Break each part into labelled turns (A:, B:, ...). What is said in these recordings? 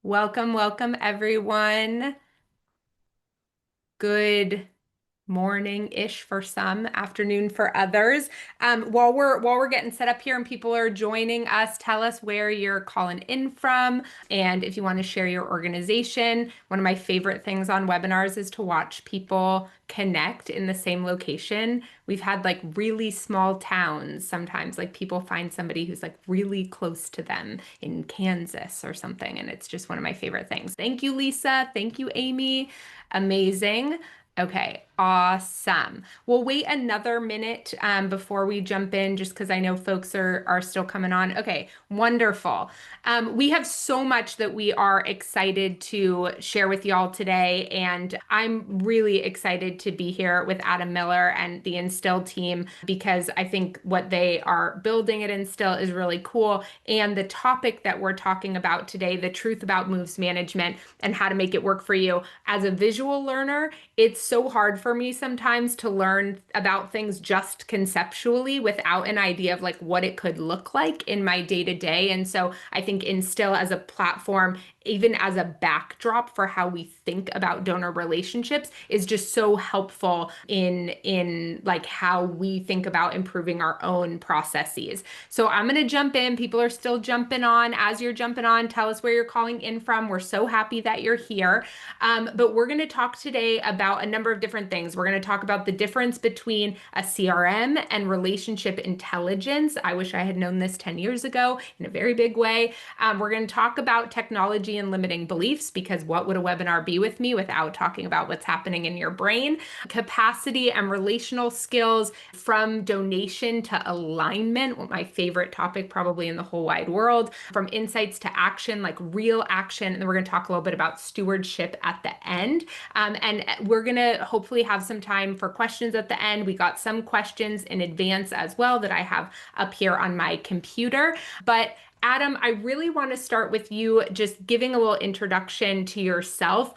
A: Welcome, welcome everyone. Good morning-ish for some, afternoon for others. While we're getting set up here and people are joining us, tell us where you're calling in from, and if you want to share your organization. One of my favorite things on webinars is to watch people connect in the same location. We've had like really small towns sometimes, like people find somebody who's like really close to them in Kansas or something, and it's just one of my favorite things. Thank you, Lisa. Thank you, Amy. Amazing. Okay, awesome. We'll wait another minute before we jump in, just because I know folks are still coming on. Okay, wonderful. We have so much that we are excited to share with y'all today, and I'm really excited to be here with Adam Miller and the Instil team because I think what they are building at Instil is really cool. And the topic that we're talking about today, the truth about moves management and how to make it work for you as a visual learner, it's so hard for me sometimes to learn about things just conceptually without an idea of like what it could look like in my day to day. And so I think Instill as a platform, even as a backdrop for how we think about donor relationships, is just so helpful in like how we think about improving our own processes. So I'm going to jump in. People are still jumping on. As you're jumping on, tell us where you're calling in from. We're so happy that you're here. But we're going to talk today about a number of different things. We're going to talk about the difference between a CRM and relationship intelligence. I wish I had known this 10 years ago in a very big way. We're going to talk about technology and limiting beliefs, because what would a webinar be with me without talking about what's happening in your brain? Capacity and relational skills from donation to alignment, my favorite topic probably in the whole wide world. From insights to action, like real action. And then we're going to talk a little bit about stewardship at the end. And we're going to hopefully have some time for questions at the end. We got some questions in advance as well that I have up here on my computer. But Adam, I really want to start with you just giving a little introduction to yourself.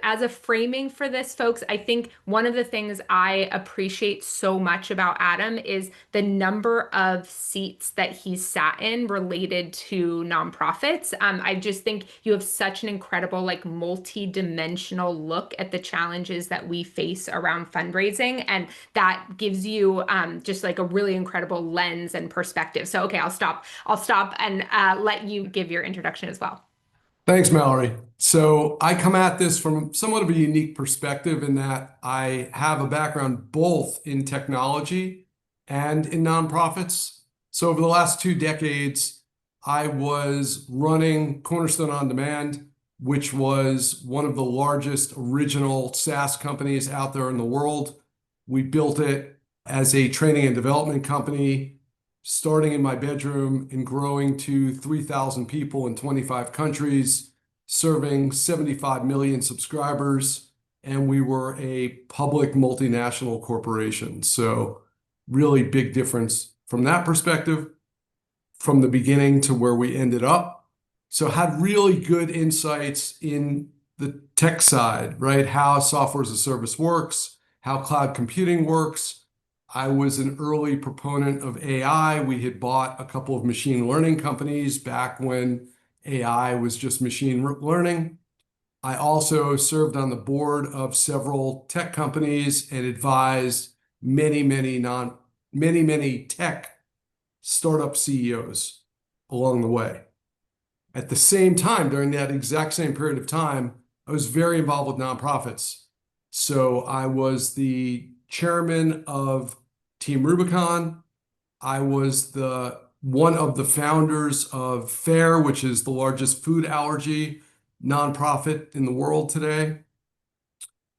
A: As a framing for this, folks, I think one of the things I appreciate so much about Adam is the number of seats that he's sat in related to nonprofits. I just think you have such an incredible, like, multi-dimensional look at the challenges that we face around fundraising, and that gives you just like a really incredible lens and perspective. So, okay, I'll stop. And let you give your introduction as well.
B: Thanks, Mallory. So I come at this from somewhat of a unique perspective in that I have a background both in technology and in nonprofits. So over the last 2 decades, I was running Cornerstone On Demand, which was one of the largest original SaaS companies out there in the world. We built it as a training and development company, starting in my bedroom and growing to 3,000 people in 25 countries, serving 75 million subscribers. And we were a public multinational corporation. So really big difference from that perspective, from the beginning to where we ended up. So had really good insights in the tech side, right? How software as a service works, how cloud computing works. I was an early proponent of AI. We had bought a couple of machine learning companies back when AI was just machine learning. I also served on the board of several tech companies and advised many tech startup CEOs along the way. At the same time, during that exact same period of time, I was very involved with nonprofits. So I was the chairman of Team Rubicon. I was one of the founders of FAIR, which is the largest food allergy nonprofit in the world today.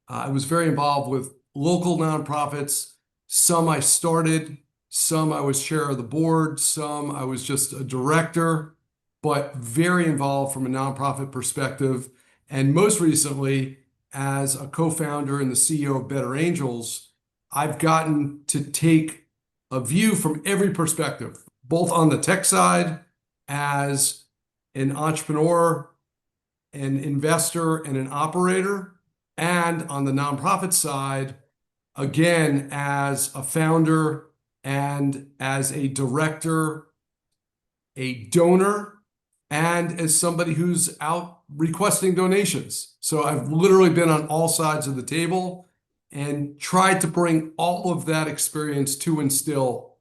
B: I was very involved with local nonprofits. Some I started, some I was chair of the board, some I was just a director, but very involved from a nonprofit perspective. And most recently, as a co-founder and the CEO of Better Angels, I've gotten to take a view from every perspective, both on the tech side as an entrepreneur, an investor, and an operator, and on the nonprofit side, again, as a founder and as a director, a donor, and as somebody who's out requesting donations. So I've literally been on all sides of the table and tried to bring all of that experience to Instill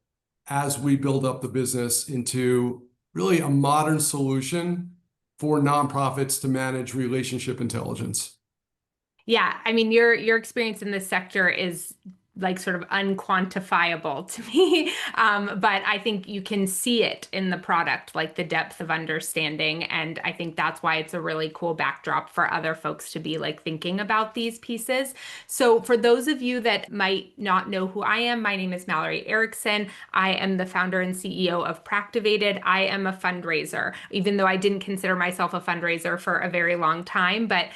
B: as we build up the business into really a modern solution for nonprofits to manage relationship intelligence.
A: Yeah, I mean your experience in this sector is like sort of unquantifiable to me. But I think you can see it in the product, like the depth of understanding. And I think that's why it's a really cool backdrop for other folks to be like thinking about these pieces. So for those of you that might not know who I am, my name is Mallory Erickson. I am the founder and CEO of Practivated. I am a fundraiser, even though I didn't consider myself a fundraiser for a very long time, but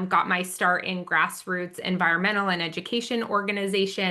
A: got my start in grassroots environmental and education organizations,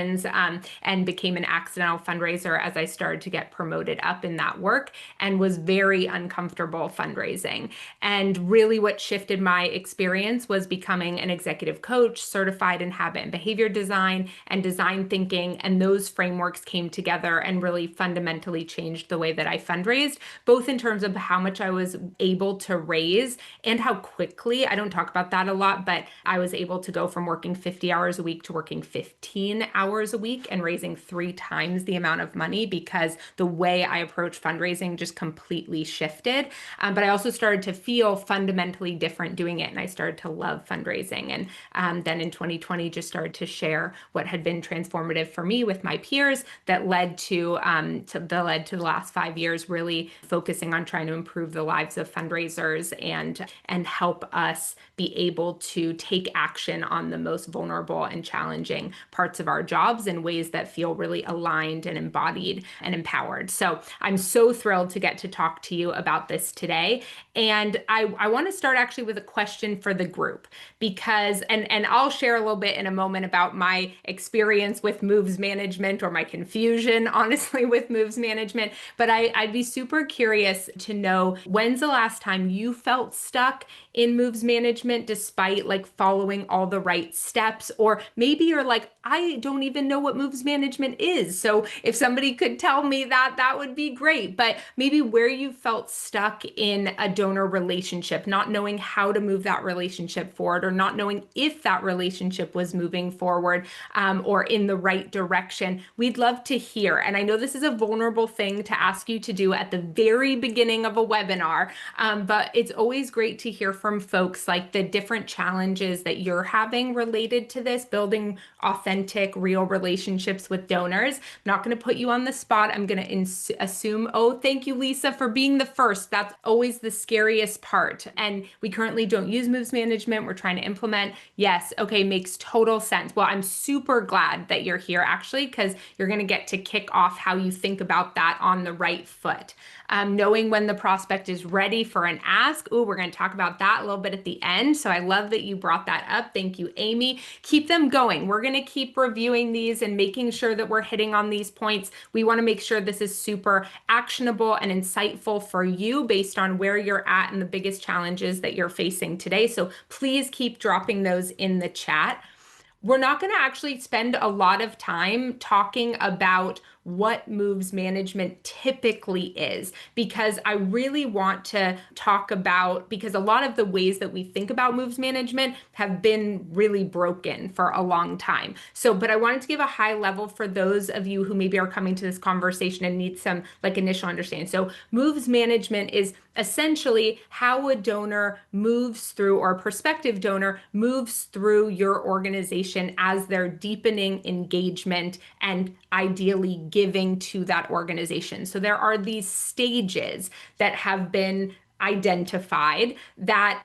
A: and became an accidental fundraiser as I started to get promoted up in that work and was very uncomfortable fundraising. And really, what shifted my experience was becoming an executive coach, certified in habit and behavior design and design thinking. And those frameworks came together and really fundamentally changed the way that I fundraised, both in terms of how much I was able to raise and how quickly. I don't talk about that a lot, but I was able to go from working 50 hours a week to working 15 hours a week and raising 3 times the amount of money because the way I approach fundraising just completely shifted. But I also started to feel fundamentally different doing it, and I started to love fundraising. And then in 2020, just started to share what had been transformative for me with my peers that led to the last 5 years really focusing on trying to improve the lives of fundraisers and help us be able to take action on the most vulnerable and challenging parts of our jobs in ways that feel really aligned and embodied and empowered. So I'm so thrilled to get to talk to you about this today. And I want to start actually with a question for the group because, and I'll share a little bit in a moment about my experience with moves management or my confusion, honestly, with moves management. But I'd be super curious to know, when's the last time you felt stuck in moves management despite like following all the right steps? Or maybe you're like, I don't even know what moves management is. So if somebody could tell me that, that would be great. But maybe where you felt stuck in a donor relationship, not knowing how to move that relationship forward, or not knowing if that relationship was moving forward, or in the right direction. We'd love to hear. And I know this is a vulnerable thing to ask you to do at the very beginning of a webinar, but it's always great to hear from folks like the different challenges that you're having related to this, building authentic, real relationships with donors. I'm not going to put you on the spot. I'm going to assume, oh, thank you, Lisa, for being the first. That's always the scariest part. And we currently don't use moves management. We're trying to implement. Yes. Okay. Makes total sense. Well, I'm super glad that you're here actually, because you're going to get to kick off how you think about that on the right foot. Knowing when the prospect is ready for an ask. Oh, we're going to talk about that a little bit at the end. So I love that you brought that up. Thank you, Amy. Keep them going. We're going to keep reviewing these and making sure that we're hitting on these points. We want to make sure this is super actionable and insightful for you based on where you're at and the biggest challenges that you're facing today. So please keep dropping those in the chat. We're not going to actually spend a lot of time talking about what moves management typically is, because I really want to talk about, because a lot of the ways that we think about moves management have been really broken for a long time. So, but I wanted to give a high level for those of you who maybe are coming to this conversation and need some like initial understanding. So moves management is essentially how a donor moves through, or a prospective donor moves through your organization as they're deepening engagement and ideally giving to that organization. So there are these stages that have been identified that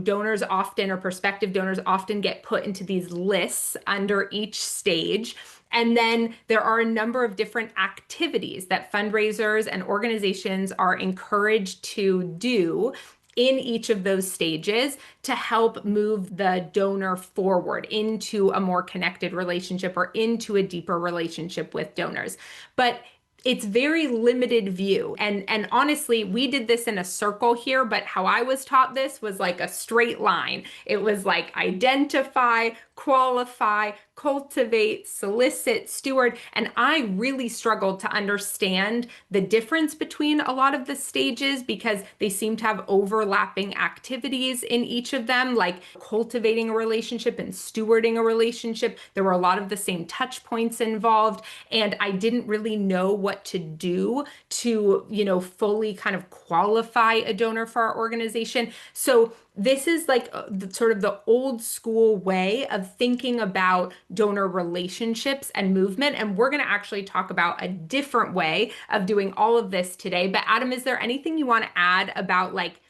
A: donors often, or prospective donors often, get put into these lists under each stage. And then there are a number of different activities that fundraisers and organizations are encouraged to do in each of those stages to help move the donor forward into a more connected relationship or into a deeper relationship with donors. But it's very limited view. And honestly, we did this in a circle here, but how I was taught this was like a straight line. It was like identify, qualify, cultivate, solicit, steward. And I really struggled to understand the difference between a lot of the stages because they seem to have overlapping activities in each of them, like cultivating a relationship and stewarding a relationship. There were a lot of the same touch points involved, and I didn't really know what to do to, fully kind of qualify a donor for our organization. So this is like sort of the old school way of thinking about donor relationships and movement. And we're going to actually talk about a different way of doing all of this today. But Adam, is there anything you want to add about like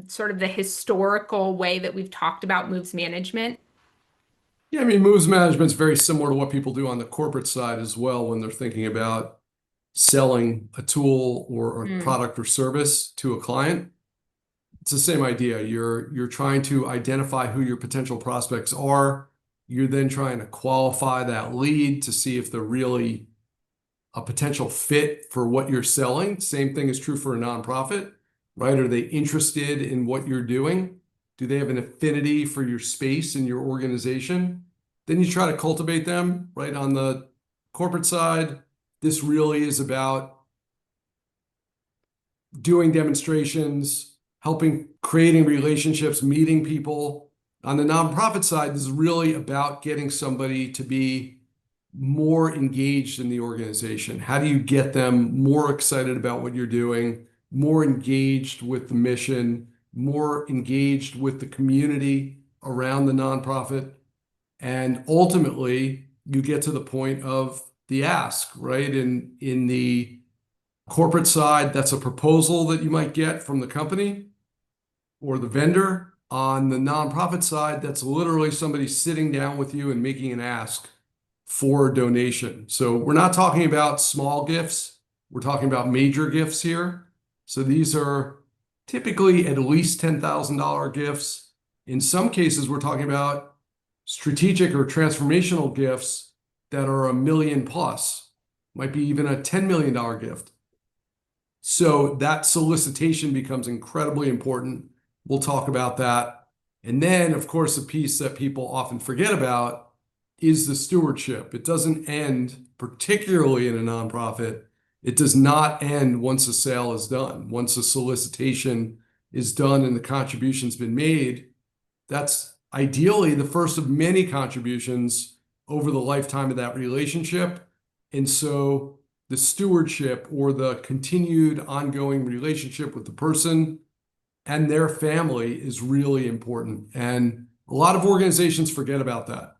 A: sort of the historical way that we've talked about moves management?
B: Yeah, I mean, moves management is very similar to what people do on the corporate side as well when they're thinking about selling a tool or a
A: Mm,
B: product or service to a client. It's the same idea. You're trying to identify who your potential prospects are. You're then trying to qualify that lead to see if they're really a potential fit for what you're selling. Same thing is true for a nonprofit, right? Are they interested in what you're doing? Do they have an affinity for your space and your organization? Then you try to cultivate them, right? On the corporate side, this really is about doing demonstrations, helping creating relationships, meeting people. On the nonprofit side, this is really about getting somebody to be more engaged in the organization. How do you get them more excited about what you're doing, more engaged with the mission, more engaged with the community around the nonprofit? And ultimately, you get to the point of the ask, right? In the corporate side, that's a proposal that you might get from the company or the vendor. On the nonprofit side, that's literally somebody sitting down with you and making an ask for a donation. So we're not talking about small gifts. We're talking about major gifts here. So these are typically at least $10,000 gifts. In some cases, we're talking about strategic or transformational gifts that are a million plus, might be even a $10 million gift. So that solicitation becomes incredibly important. We'll talk about that. And then, of course, a piece that people often forget about is the stewardship. It doesn't end, particularly in a nonprofit. It does not end once a sale is done. Once a solicitation is done and the contribution's been made, that's ideally the first of many contributions over the lifetime of that relationship. And so the stewardship or the continued ongoing relationship with the person and their family is really important. And a lot of organizations forget about that,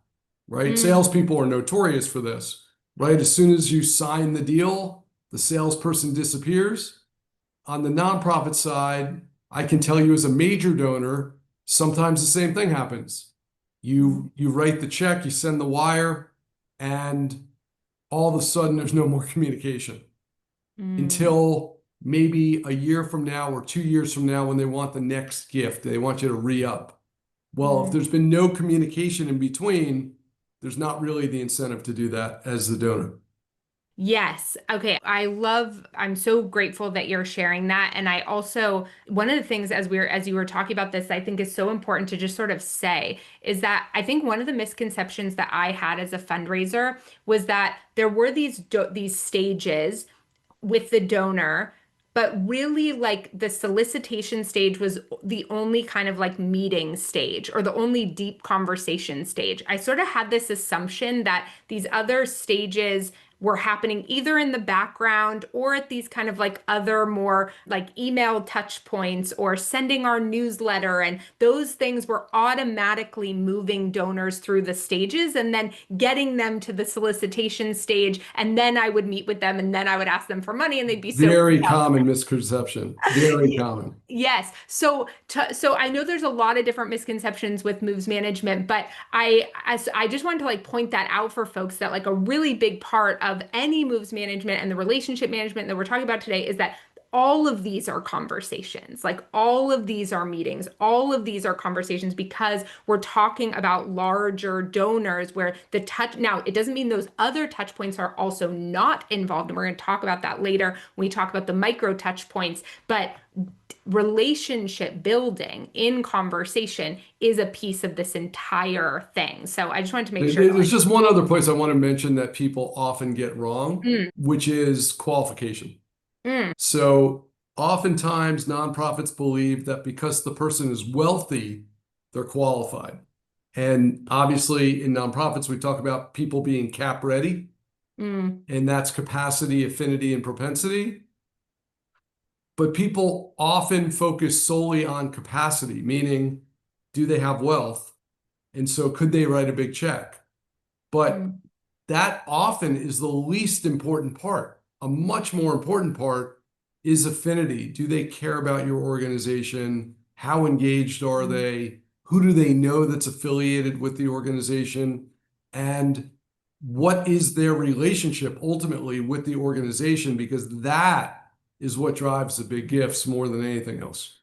B: right?
A: mm,
B: Salespeople are notorious for this, right? As soon as you sign the deal, the salesperson disappears. On the nonprofit side, I can tell you as a major donor, sometimes the same thing happens. You write the check, you send the wire, and all of a sudden there's no more communication
A: mm,
B: until maybe a year from now or 2 years from now when they want the next gift. They want you to re-up. Well, if
A: mm.
B: there's been no communication in between, there's not really the incentive to do that as the donor.
A: Yes. Okay. I'm so grateful that you're sharing that. And I also, one of the things as you were talking about this, I think is so important to just sort of say is that I think one of the misconceptions that I had as a fundraiser was that there were these stages with the donor, but really like the solicitation stage was the only kind of like meeting stage or the only deep conversation stage. I sort of had this assumption that these other stages were happening either in the background or at these kind of like other more like email touch points or sending our newsletter. And those things were automatically moving donors through the stages and then getting them to the solicitation stage. And then I would meet with them and then I would ask them for money and they'd be so
B: Very common misconception. Very common.
A: Yes. So I know there's a lot of different misconceptions with moves management, but I just wanted to like point that out for folks that like a really big part of any moves management and the relationship management that we're talking about today is that all of these are conversations. Like all of these are meetings. All of these are conversations because we're talking about larger donors where the touch, now it doesn't mean those other touch points are also not involved. And we're going to talk about that later when we talk about the micro touch points. But relationship building in conversation is a piece of this entire thing. So I just wanted to make sure that
B: There's just one other place I want to mention that people often get wrong,
A: mm,
B: which is qualification.
A: mm,
B: So oftentimes nonprofits believe that because the person is wealthy, they're qualified. And obviously in nonprofits, we talk about people being cap ready,
A: mm,
B: and that's capacity, affinity, and propensity. But people often focus solely on capacity, meaning do they have wealth? And so could they write a big check? But
A: mm,
B: that often is the least important part. A much more important part is affinity. Do they care about your organization? How engaged are
A: mm.
B: they? Who do they know that's affiliated with the organization? And what is their relationship ultimately with the organization? Because that is what drives the big gifts more than anything else.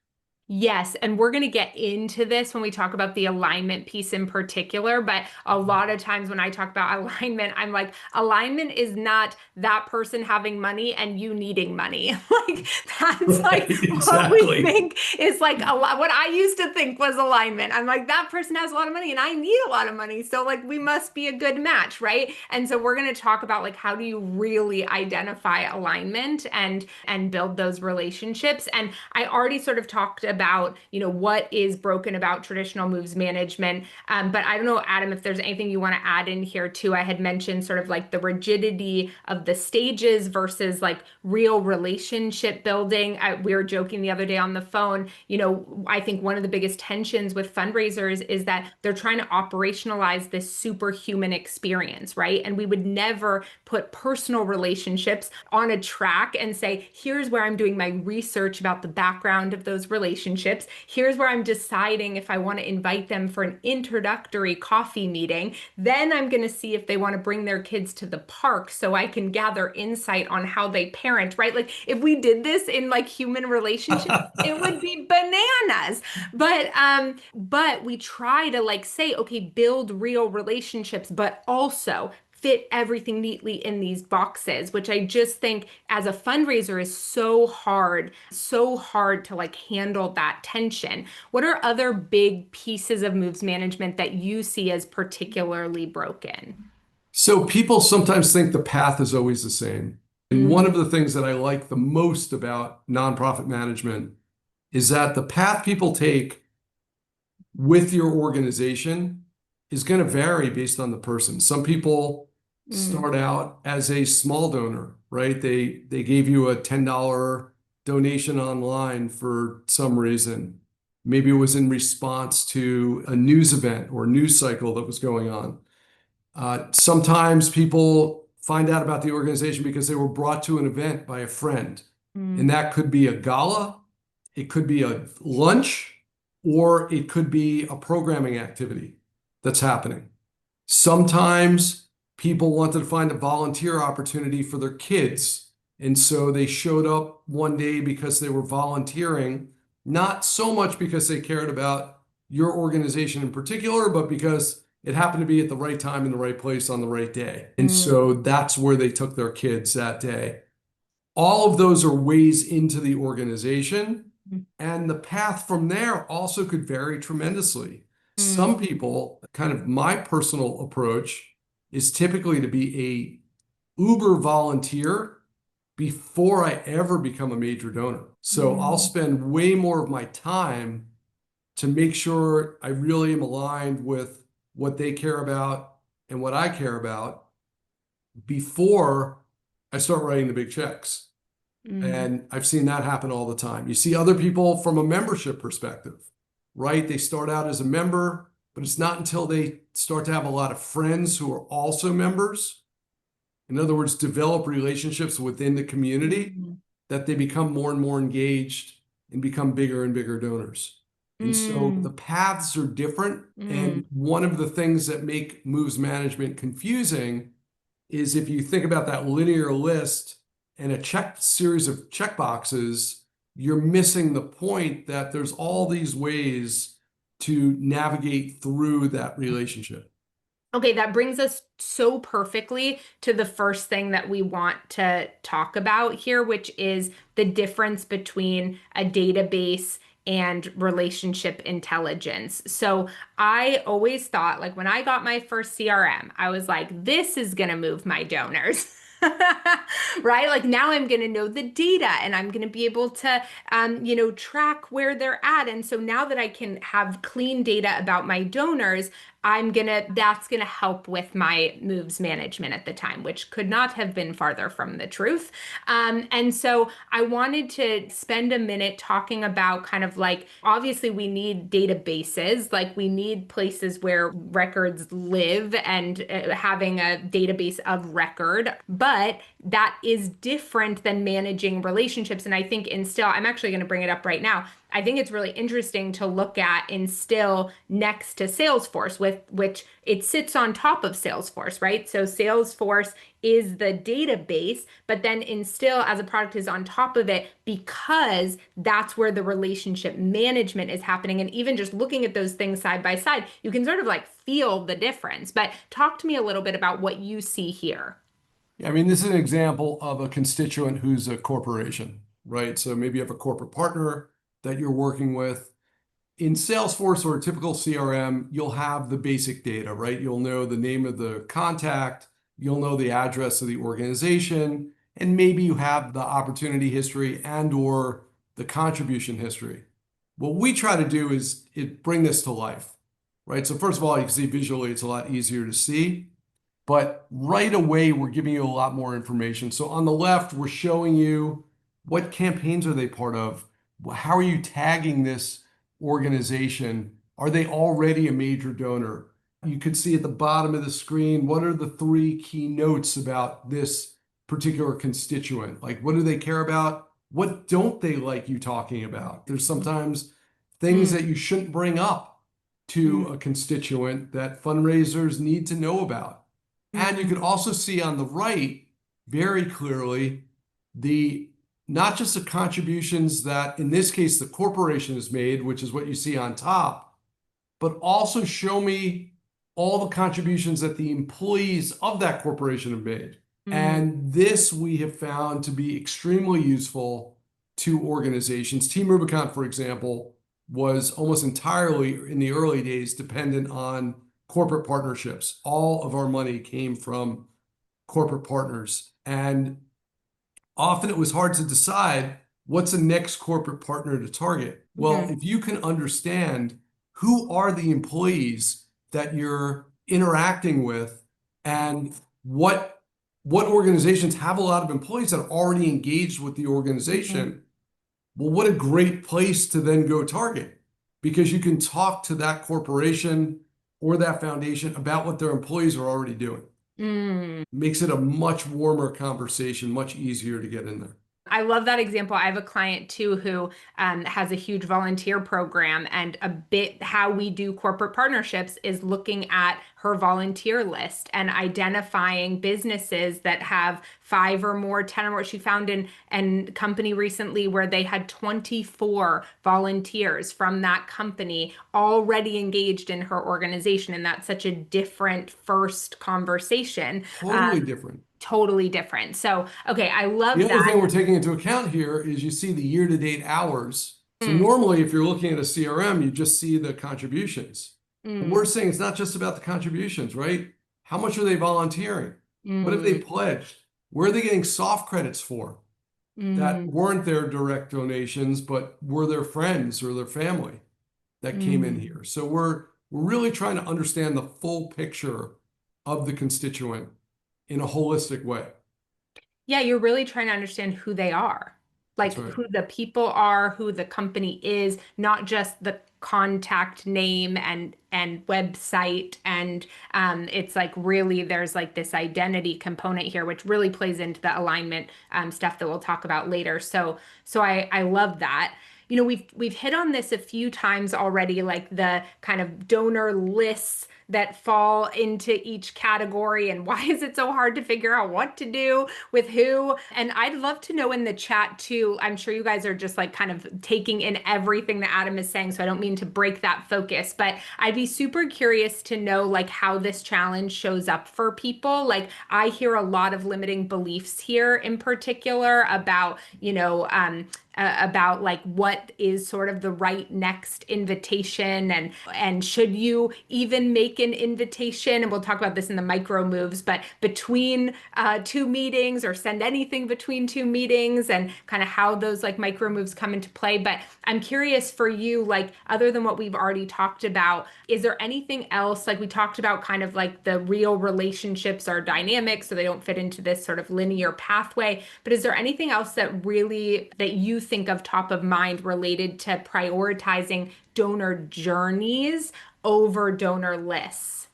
A: Yes, and we're going to get into this when we talk about the alignment piece in particular. But a lot of times when I talk about alignment, I'm like, alignment is not that person having money and you needing money. Like, that's like
B: Right,
A: what we
B: exactly.
A: think is like a lot. What I used to think was alignment. I'm like, that person has a lot of money and I need a lot of money. So, like, we must be a good match, right? And so, we're going to talk about like, how do you really identify alignment and build those relationships? And I already sort of talked about, what is broken about traditional moves management. But I don't know, Adam, if there's anything you want to add in here too. I had mentioned sort of like the rigidity of the stages versus like real relationship building. We were joking the other day on the phone. I think one of the biggest tensions with fundraisers is that they're trying to operationalize this superhuman experience, right? And we would never put personal relationships on a track and say, here's where I'm doing my research about the background of those relationships. Here's where I'm deciding if I want to invite them for an introductory coffee meeting. Then I'm going to see if they want to bring their kids to the park so I can gather insight on how they parent, right? Like if we did this in like human relationships, it would be bananas. But we try to like say, okay, build real relationships, but also fit everything neatly in these boxes, which I just think as a fundraiser is so hard to like handle that tension. What are other big pieces of moves management that you see as particularly broken?
B: So people sometimes think the path is always the same. And one
A: Mm,
B: of the things that I like the most about nonprofit management is that the path people take with your organization is going to vary based on the person. Some people
A: mm,
B: start out as a small donor, right? They gave you a $10 donation online for some reason. Maybe it was in response to a news event or news cycle that was going on. Sometimes people find out about the organization because they were brought to an event by a friend. And
A: mm,
B: that could be a gala, it could be a lunch, or it could be a programming activity that's happening. Sometimes people wanted to find a volunteer opportunity for their kids. And so they showed up one day because they were volunteering, not so much because they cared about your organization in particular, but because it happened to be at the right time in the right place on the right day. And
A: mm,
B: so that's where they took their kids that day. All of those are ways into the organization. And the path from there also could vary tremendously.
A: mm,
B: Some people, kind of my personal approach is typically to be a uber volunteer before I ever become a major donor. So I'll
A: mm,
B: spend way more of my time to make sure I really am aligned with what they care about and what I care about before I start writing the big checks.
A: mm,
B: And I've seen that happen all the time. You see other people from a membership perspective, right? They start out as a member, but it's not until they start to have a lot of friends who are also members, in other words, develop relationships within the community,
A: mm,
B: that they become more and more engaged and become bigger and bigger donors. And so the
A: mm,
B: paths are different.
A: mm,
B: And one of the things that make moves management confusing is if you think about that linear list and a series of check boxes, you're missing the point that there's all these ways to navigate through that relationship.
A: Okay, that brings us so perfectly to the first thing that we want to talk about here, which is the difference between a database and relationship intelligence. So I always thought, like when I got my first CRM, I was like, this is going to move my donors. Right? Like now I'm going to know the data and I'm going to be able to, track where they're at. And so now that I can have clean data about my donors, that's gonna help with my moves management at the time, which could not have been farther from the truth. And so I wanted to spend a minute talking about kind of like, obviously, we need databases, like we need places where records live and having a database of record, but that is different than managing relationships. And I think Instill, I'm actually going to bring it up right now. I think it's really interesting to look at Instill next to Salesforce, with which it sits on top of Salesforce, right? So Salesforce is the database, but then Instill as a product is on top of it because that's where the relationship management is happening. And even just looking at those things side by side, you can sort of like feel the difference. But talk to me a little bit about what you see here.
B: I mean, this is an example of a constituent who's a corporation, right? So maybe you have a corporate partner that you're working with. In Salesforce or a typical CRM, you'll have the basic data, right? You'll know the name of the contact, you'll know the address of the organization, and maybe you have the opportunity history and or the contribution history. What we try to do is bring this to life, right? So first of all, you can see visually, it's a lot easier to see. But right away, we're giving you a lot more information. So on the left, we're showing you what campaigns are they part of? How are you tagging this organization? Are they already a major donor? You could see at the bottom of the screen, what are the three key notes about this particular constituent? Like, what do they care about? What don't they like you talking about? There's sometimes things
A: Mm,
B: that you shouldn't bring up to
A: mm,
B: a constituent that fundraisers need to know about. And you
A: mm,
B: can also see on the right very clearly the not just the contributions that in this case the corporation has made, which is what you see on top, but also show me all the contributions that the employees of that corporation have made.
A: mm,
B: And this we have found to be extremely useful to organizations. Team Rubicon, for example, was almost entirely in the early days dependent on corporate partnerships. All of our money came from corporate partners. And often it was hard to decide what's the next corporate partner to target. Well,
A: mm,
B: if you can understand who are the employees that you're interacting with and what organizations have a lot of employees that are already engaged with the
A: mm.
B: organization, well, what a great place to then go target because you can talk to that corporation or that foundation about what their employees are already doing.
A: Mm.
B: Makes it a much warmer conversation, much easier to get in there.
A: I love that example. I have a client too who has a huge volunteer program, and a bit how we do corporate partnerships is looking at her volunteer list and identifying businesses that have five or more, 10 or more. She found an company recently where they had 24 volunteers from that company already engaged in her organization. And that's such a different first conversation.
B: Totally different.
A: Totally different. So, okay, I
B: The
A: love
B: other
A: that.
B: thing we're taking into account here is you see the year-to-date hours. So
A: Mm,
B: normally, if you're looking at a CRM, you just see the contributions. But we're
A: mm,
B: saying it's not just about the contributions, right? How much are they volunteering? What have they
A: mm,
B: pledged? Where are they getting soft credits for that
A: mm,
B: weren't their direct donations, but were their friends or their family that came in
A: mm.
B: here? So we're really trying to understand the full picture of the constituent in a holistic way.
A: Yeah, you're really trying to understand who they are,
B: That's
A: like
B: right.
A: who the people are, who the company is, not just the contact name and website. And it's like really there's like this identity component here, which really plays into the alignment stuff that we'll talk about later. So I love that. we've hit on this a few times already, like the kind of donor lists that fall into each category and why is it so hard to figure out what to do with who. And I'd love to know in the chat too. I'm sure you guys are just like kind of taking in everything that Adam is saying, so I don't mean to break that focus, but I'd be super curious to know like how this challenge shows up for people. Like I hear a lot of limiting beliefs here in particular about, about like what is sort of the right next invitation, and should you even make an invitation, and we'll talk about this in the micro moves, but between two meetings, or send anything between two meetings, and kind of how those like micro moves come into play. But I'm curious for you, like other than what we've already talked about, is there anything else? Like we talked about kind of like the real relationships are dynamic, so they don't fit into this sort of linear pathway, but is there anything else that really that you think of top of mind related to prioritizing donor journeys over donor lists?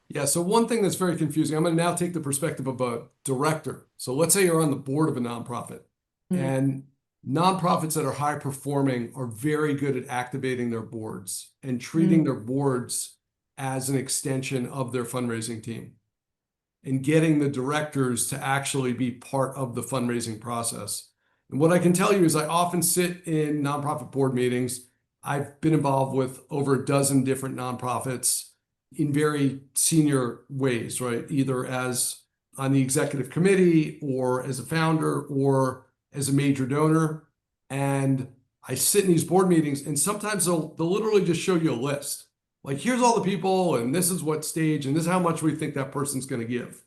B: Yeah, so one thing that's very confusing, I'm going to now take the perspective of a director. So let's say you're on the board of a nonprofit,
A: Mm,
B: and nonprofits that are high performing are very good at activating their boards and treating
A: mm,
B: their boards as an extension of their fundraising team and getting the directors to actually be part of the fundraising process. And what I can tell you is I often sit in nonprofit board meetings. I've been involved with over a dozen different nonprofits in very senior ways, right? Either as on the executive committee or as a founder or as a major donor. And I sit in these board meetings and sometimes they'll literally just show you a list. Like, here's all the people, and this is what stage, and this is how much we think that person's going to give.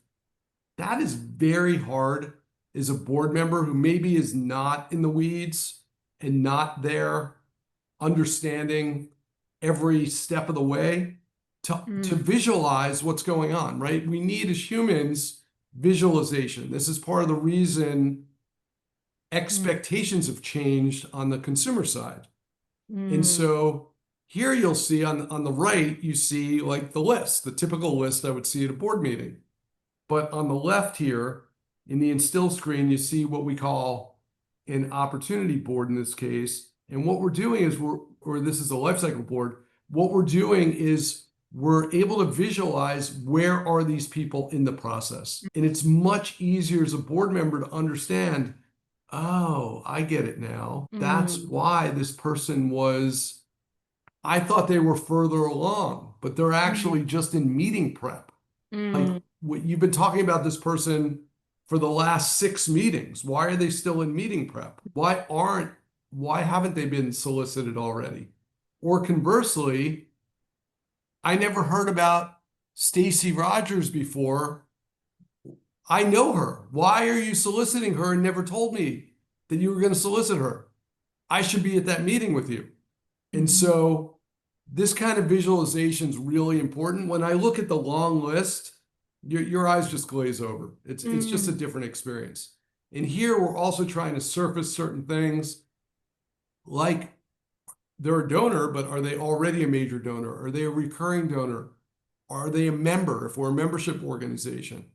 B: That is very hard as a board member who maybe is not in the weeds and not there understanding every step of the way to
A: mm,
B: visualize what's going on, right? We need as humans visualization. This is part of the reason
A: mm,
B: expectations have changed on the consumer side. And
A: mm,
B: so here you'll see on the right, you see like the list, the typical list I would see at a board meeting. But on the left here, in the instill screen, you see what we call an opportunity board in this case. And what we're doing is or this is a life cycle board. What we're doing is we're able to visualize where are these people in the process. And it's much easier as a board member to understand, oh, I get it now. That's
A: mm,
B: why this person was, I thought they were further along, but they're
A: mm,
B: actually just in meeting prep. Like,
A: mm,
B: what you've been talking about this person for the last 6 meetings. Why are they still in meeting prep? Why haven't they been solicited already? Or conversely, I never heard about Stacy Rogers before. I know her. Why are you soliciting her and never told me that you were going to solicit her? I should be at that meeting with you. And
A: mm,
B: so this kind of visualization is really important. When I look at the long list, your eyes just glaze over. It's just a
A: mm,
B: different experience. And here we're also trying to surface certain things like they're a donor, but are they already a major donor? Are they a recurring donor? Are they a member if we're a membership organization?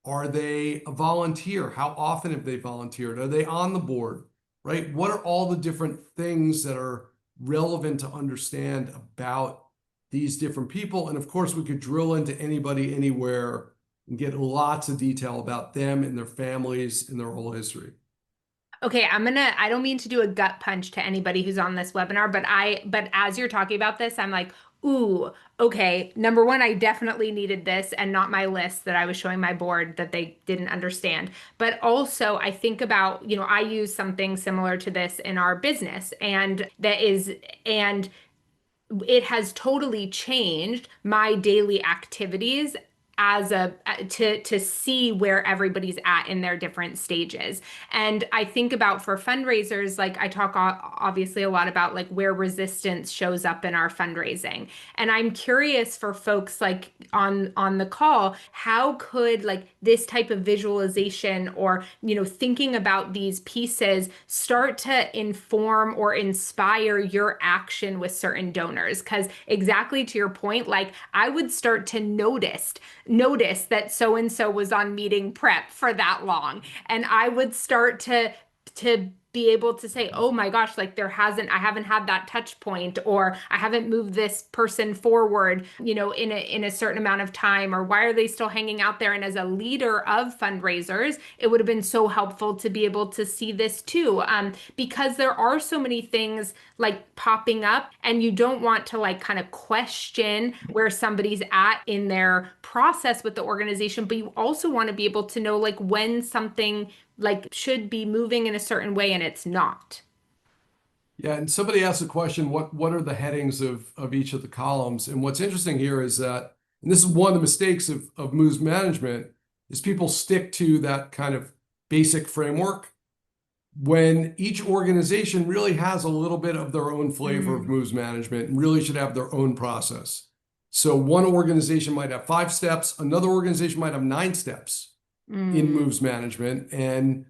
B: Are they a volunteer? How often have they volunteered? Are they on the board? Right? What are all the different things that are relevant to understand about these different people? And of course, we could drill into anybody, anywhere, and get lots of detail about them and their families and their whole history.
A: Okay, I don't mean to do a gut punch to anybody who's on this webinar, but as you're talking about this, I'm like, ooh, okay. Number one, I definitely needed this and not my list that I was showing my board that they didn't understand. But also, I think about, I use something similar to this in our business, and it has totally changed my daily activities as a to see where everybody's at in their different stages. And I think about for fundraisers, like I talk obviously a lot about like where resistance shows up in our fundraising. And I'm curious for folks like on the call, how could like this type of visualization or thinking about these pieces start to inform or inspire your action with certain donors? Because exactly to your point, like I would start to notice that so and so was on meeting prep for that long, and I would start to be able to say, oh my gosh, like I haven't had that touch point, or I haven't moved this person forward, in a certain amount of time, or why are they still hanging out there? And as a leader of fundraisers, it would have been so helpful to be able to see this too, because there are so many things like popping up, and you don't want to like kind of question where somebody's at in their process with the organization, but you also want to be able to know like when something like should be moving in a certain way and it's not.
B: Yeah, and somebody asked the question, what are the headings of each of the columns? And what's interesting here is that, and this is one of the mistakes of moves management, is people stick to that kind of basic framework when each organization really has a little bit of their own flavor of
A: Mm,
B: moves management and really should have their own process. So one organization might have 5 steps, another organization might have 9 steps in
A: mm,
B: moves management. And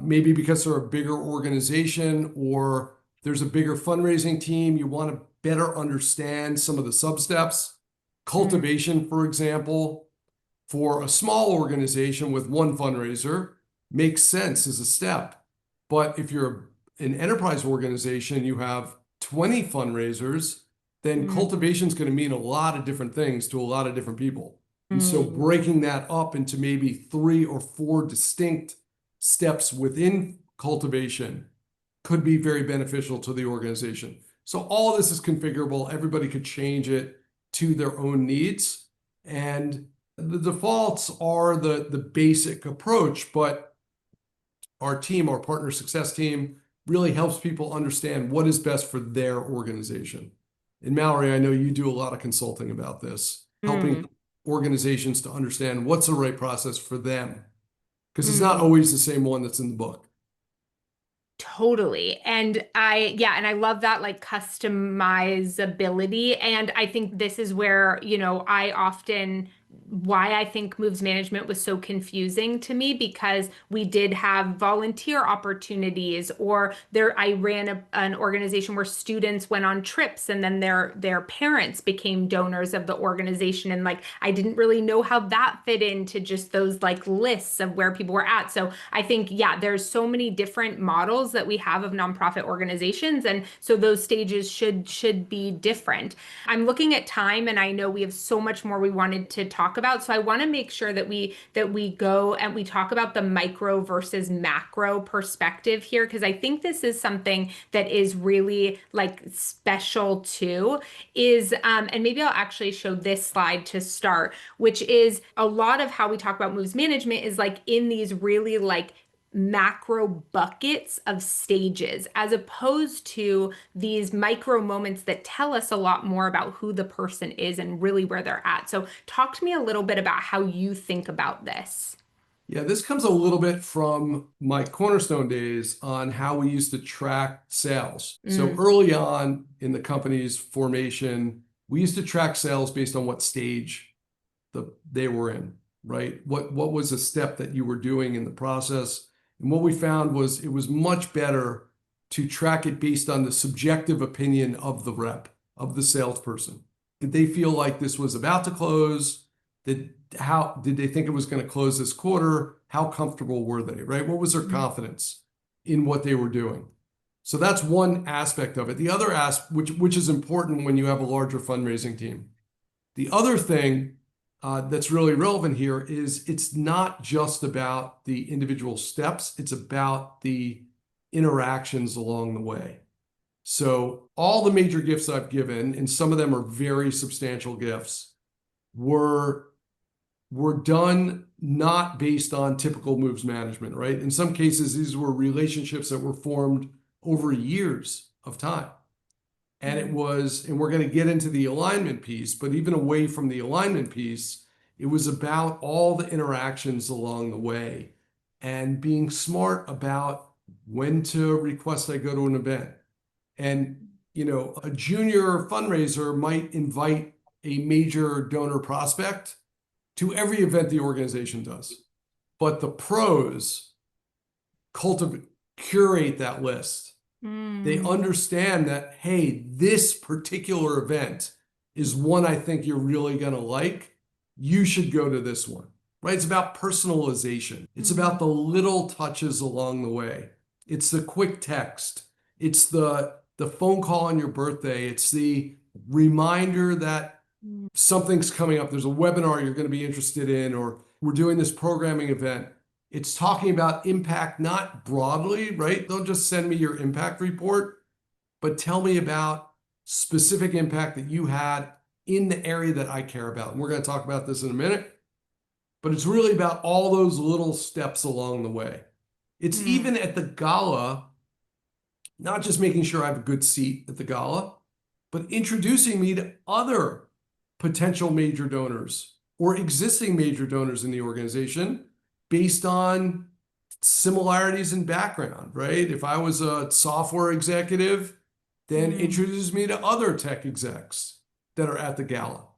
B: maybe because they're a bigger organization or there's a bigger fundraising team, you want to better understand some of the sub steps.
A: mm,
B: Cultivation, for example, for a small organization with one fundraiser makes sense as a step. But if you're an enterprise organization, you have 20 fundraisers, then
A: mm,
B: cultivation is going to mean a lot of different things to a lot of different people. And so
A: mm,
B: breaking that up into maybe 3 or 4 distinct steps within cultivation could be very beneficial to the organization. So all of this is configurable. Everybody could change it to their own needs. And the defaults are the basic approach, but our team, our partner success team, really helps people understand what is best for their organization. And Mallory, I know you do a lot of consulting about this, helping
A: mm,
B: organizations to understand what's the right process for them, because it's not
A: mm.
B: always the same one that's in the book.
A: Totally. And I love that like customizability. And I think this is where, why I think moves management was so confusing to me, because we did have volunteer opportunities, or I ran an organization where students went on trips and then their parents became donors of the organization. And like, I didn't really know how that fit into just those like lists of where people were at. So I think, yeah, there's so many different models that we have of nonprofit organizations. And so those stages should be different. I'm looking at time, and I know we have so much more we wanted to talk about. So I want to make sure that we go and we talk about the micro versus macro perspective here, because I think this is something that is really like special too, is and maybe I'll actually show this slide to start, which is a lot of how we talk about moves management is like in these really like macro buckets of stages, as opposed to these micro moments that tell us a lot more about who the person is and really where they're at. So, talk to me a little bit about how you think about this.
B: Yeah, this comes a little bit from my Cornerstone days on how we used to track sales. So
A: Mm,
B: early on in the company's formation, we used to track sales based on what stage they were in, right? What was a step that you were doing in the process? And what we found was it was much better to track it based on the subjective opinion of the rep, of the salesperson. Did they feel like this was about to close? How did they think it was going to close this quarter? How comfortable were they, right? What was their
A: mm,
B: confidence in what they were doing? So that's one aspect of it. The other aspect, which is important when you have a larger fundraising team. The other thing that's really relevant here is it's not just about the individual steps, it's about the interactions along the way. So all the major gifts I've given, and some of them are very substantial gifts, were were done not based on typical moves management, right? In some cases, these were relationships that were formed over years of time.
A: mm,
B: And we're going to get into the alignment piece, but even away from the alignment piece, it was about all the interactions along the way and being smart about when to request I go to an event. And, a junior fundraiser might invite a major donor prospect to every event the organization does. But the pros cultivate, curate that list. They
A: mm,
B: understand that, hey, this particular event is one I think you're really going to like. You should go to this one, right? It's about personalization. It's
A: mm,
B: about the little touches along the way. It's the quick text. It's the phone call on your birthday. It's the reminder that
A: Mm.
B: something's coming up. There's a webinar you're going to be interested in, or we're doing this programming event. It's talking about impact, not broadly, right? Don't just send me your impact report, but tell me about specific impact that you had in the area that I care about. And we're going to talk about this in a minute, but it's really about all those little steps along the way. It's
A: Mm.
B: even at the gala, not just making sure I have a good seat at the gala, but introducing me to other potential major donors or existing major donors in the organization based on similarities in background, right? If I was a software executive, then
A: Mm.
B: introduce me to other tech execs that are at the gala.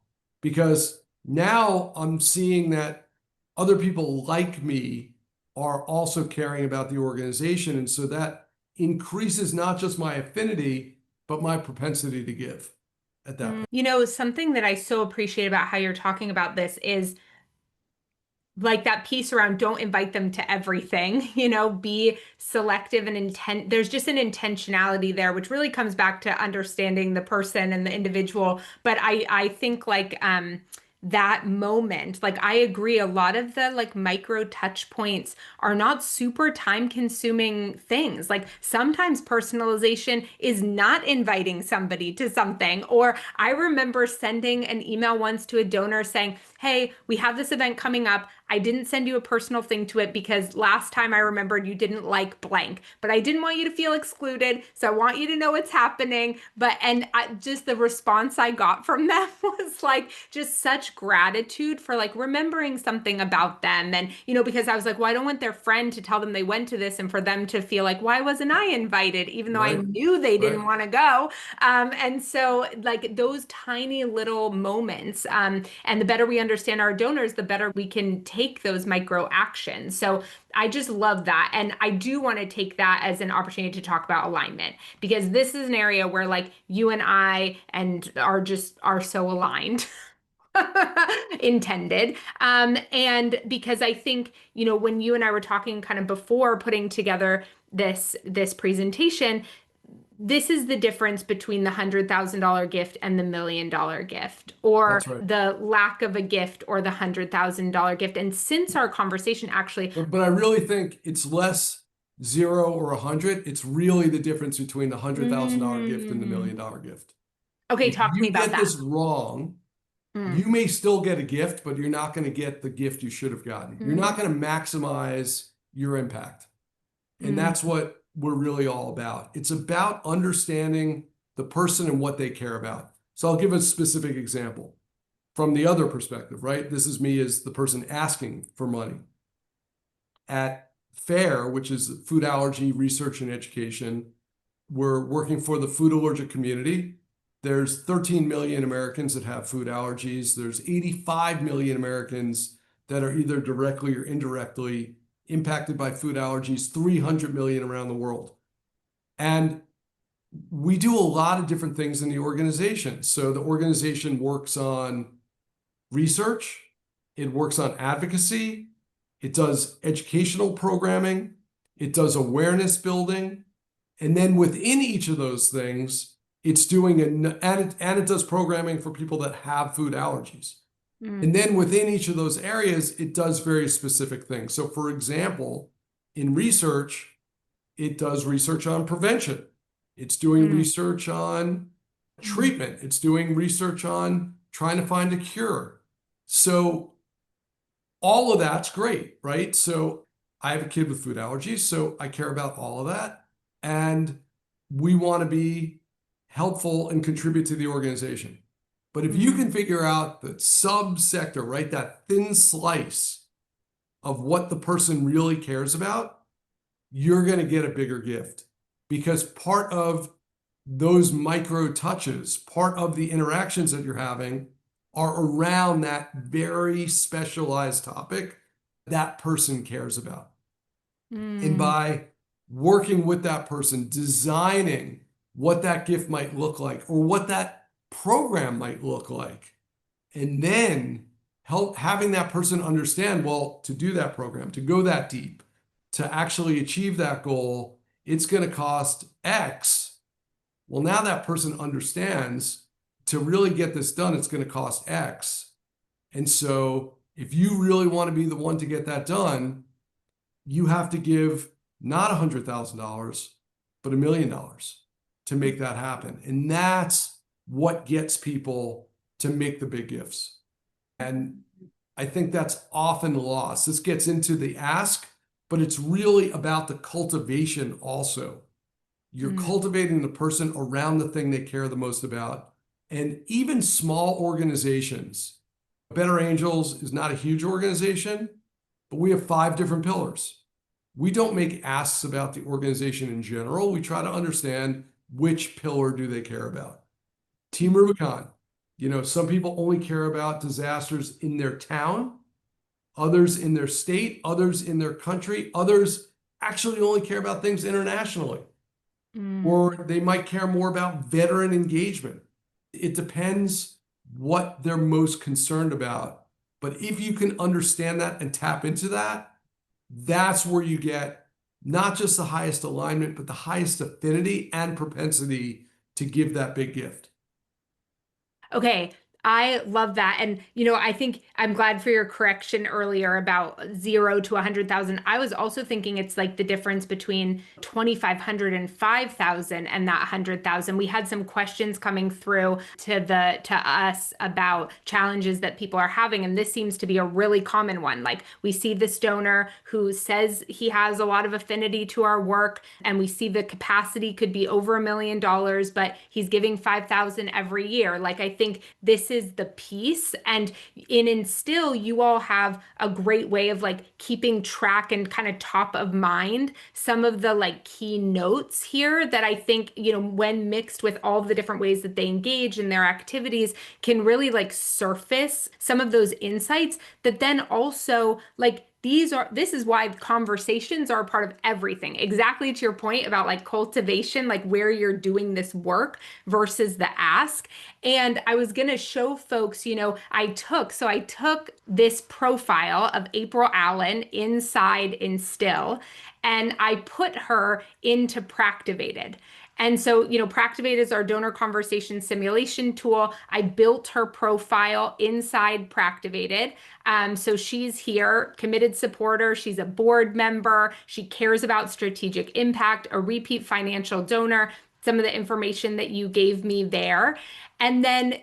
B: Because now I'm seeing that other people like me are also caring about the organization. And so that increases not just my affinity, but my propensity to give at that point.
A: You know, something that I so appreciate about how you're talking about this is like that piece around don't invite them to everything, be selective and intent. There's just an intentionality there, which really comes back to understanding the person and the individual. But I think like that moment, like I agree, a lot of the like micro touch points are not super time consuming things. Like sometimes personalization is not inviting somebody to something. Or I remember sending an email once to a donor saying, hey, we have this event coming up. I didn't send you a personal thing to it because last time I remembered you didn't like blank, but I didn't want you to feel excluded. So I want you to know what's happening. Just the response I got from them was like just such gratitude for like remembering something about them. And, because I was like, well, I don't want their friend to tell them they went to this and for them to feel like, why wasn't I invited? Even though I
B: Right,
A: knew they didn't
B: right.
A: want to go. And so, like, those tiny little moments, and the better we understand our donors, the better we can take those micro actions. So, I just love that. And I do want to take that as an opportunity to talk about alignment because this is an area where, like, you and I and are so aligned. Intended. And because I think, when you and I were talking kind of before putting together this presentation, this is the difference between the $100,000 gift and the $1 million gift, or
B: That's right.
A: the lack of a gift or the $100,000 gift. And since our conversation actually,
B: But I really think it's less 0 or 100. It's really the difference between the $100,000 gift and the
A: mm,
B: $1 million gift.
A: okay,
B: If
A: talk to me
B: you
A: about
B: get
A: that.
B: this wrong,
A: Mm,
B: you may still get a gift, but you're not going to get the gift you should have gotten. You're not
A: mm,
B: going to maximize your impact. And
A: mm,
B: that's what we're really all about. It's about understanding the person and what they care about. So I'll give a specific example from the other perspective, right? This is me as the person asking for money. At FAIR, which is Food Allergy Research and Education, we're working for the food allergic community. There's 13 million Americans that have food allergies. There's 85 million Americans that are either directly or indirectly impacted by food allergies, 300 million around the world. And we do a lot of different things in the organization. So the organization works on research, it works on advocacy, it does educational programming, it does awareness building, and then within each of those things, it's doing and it does programming for people that have food allergies.
A: mm,
B: And then within each of those areas, it does very specific things. So for example, in research, it does research on prevention. It's doing
A: mm,
B: research on
A: mm,
B: treatment. It's doing research on trying to find a cure. So all of that's great, right? So I have a kid with food allergies, so I care about all of that. And we want to be helpful and contribute to the organization. But if you
A: mm,
B: can figure out the subsector, right, that thin slice of what the person really cares about, you're going to get a bigger gift because part of those micro touches, part of the interactions that you're having are around that very specialized topic that person cares about. And
A: mm,
B: by working with that person, designing what that gift might look like or what that program might look like, and then help having that person understand, well, to do that program, to go that deep, to actually achieve that goal, it's going to cost X. Well, now that person understands to really get this done, it's going to cost X. And so if you really want to be the one to get that done, you have to give not $100,000, but $1 million to make that happen. And that's what gets people to make the big gifts. And I think that's often lost. This gets into the ask, but it's really about the cultivation also. You're
A: Mm,
B: cultivating the person around the thing they care the most about. And even small organizations, Better Angels is not a huge organization, but we have 5 different pillars. We don't make asks about the organization in general. We try to understand which pillar do they care about. Team Rubicon, some people only care about disasters in their town, others in their state, others in their country, others actually only care about things internationally,
A: mm.
B: or they might care more about veteran engagement. It depends what they're most concerned about. But if you can understand that and tap into that, that's where you get not just the highest alignment, but the highest affinity and propensity to give that big gift.
A: Okay, I love that. And, I think I'm glad for your correction earlier about 0 to 100,000. I was also thinking it's like the difference between 2,500 and 5,000 and that 100,000. We had some questions coming through to us about challenges that people are having. And this seems to be a really common one. Like we see this donor who says he has a lot of affinity to our work, and we see the capacity could be over $1 million, but he's giving 5,000 every year. Like I think this is the piece. And in Instill, you all have a great way of like keeping track and kind of top of mind some of the like key notes here that I think, when mixed with all the different ways that they engage in their activities, can really like surface some of those insights that then also like this is why conversations are a part of everything. Exactly to your point about like cultivation, like where you're doing this work versus the ask. And I was going to show folks, I took this profile of April Allen inside Instill, and I put her into Practivated. And so, Practivate is our donor conversation simulation tool. I built her profile inside Practivated. So she's here, committed supporter. She's a board member. She cares about strategic impact, a repeat financial donor, some of the information that you gave me there. And then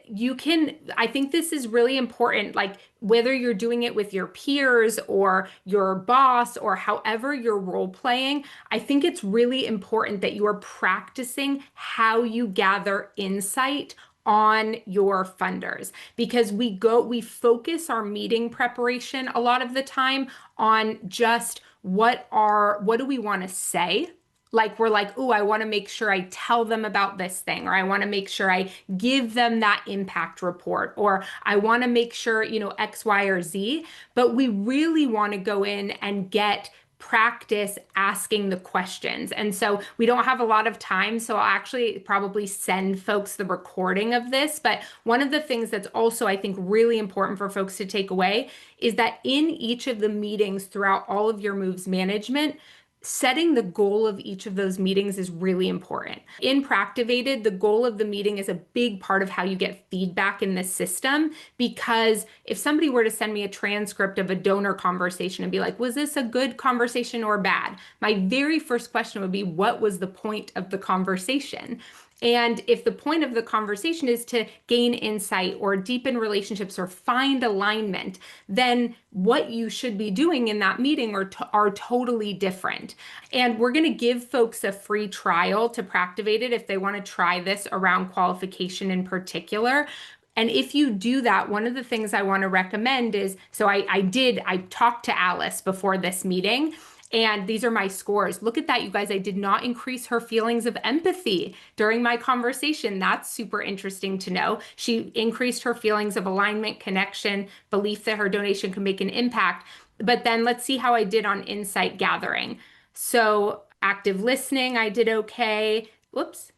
A: I think this is really important, like whether you're doing it with your peers or your boss or however you're role playing, I think it's really important that you are practicing how you gather insight on your funders, because we focus our meeting preparation a lot of the time on just what do we want to say. Like we're like, oh, I want to make sure I tell them about this thing, or I want to make sure I give them that impact report, or I want to make sure, X, Y, or Z. But we really want to go in and get practice asking the questions. And so we don't have a lot of time, so I'll actually probably send folks the recording of this. But one of the things that's also, I think, really important for folks to take away is that in each of the meetings throughout all of your moves management, setting the goal of each of those meetings is really important. In Practivated, the goal of the meeting is a big part of how you get feedback in the system, because if somebody were to send me a transcript of a donor conversation and be like, was this a good conversation or bad? My very first question would be, what was the point of the conversation? And if the point of the conversation is to gain insight or deepen relationships or find alignment, then what you should be doing in that meeting are totally different. And we're going to give folks a free trial to Practivated if they want to try this around qualification in particular. And if you do that, one of the things I want to recommend is, so I talked to Alice before this meeting, and these are my scores. Look at that, you guys. I did not increase her feelings of empathy during my conversation. That's super interesting to know. She increased her feelings of alignment, connection, belief that her donation can make an impact. But then let's see how I did on insight gathering. So active listening, I did okay. Whoops,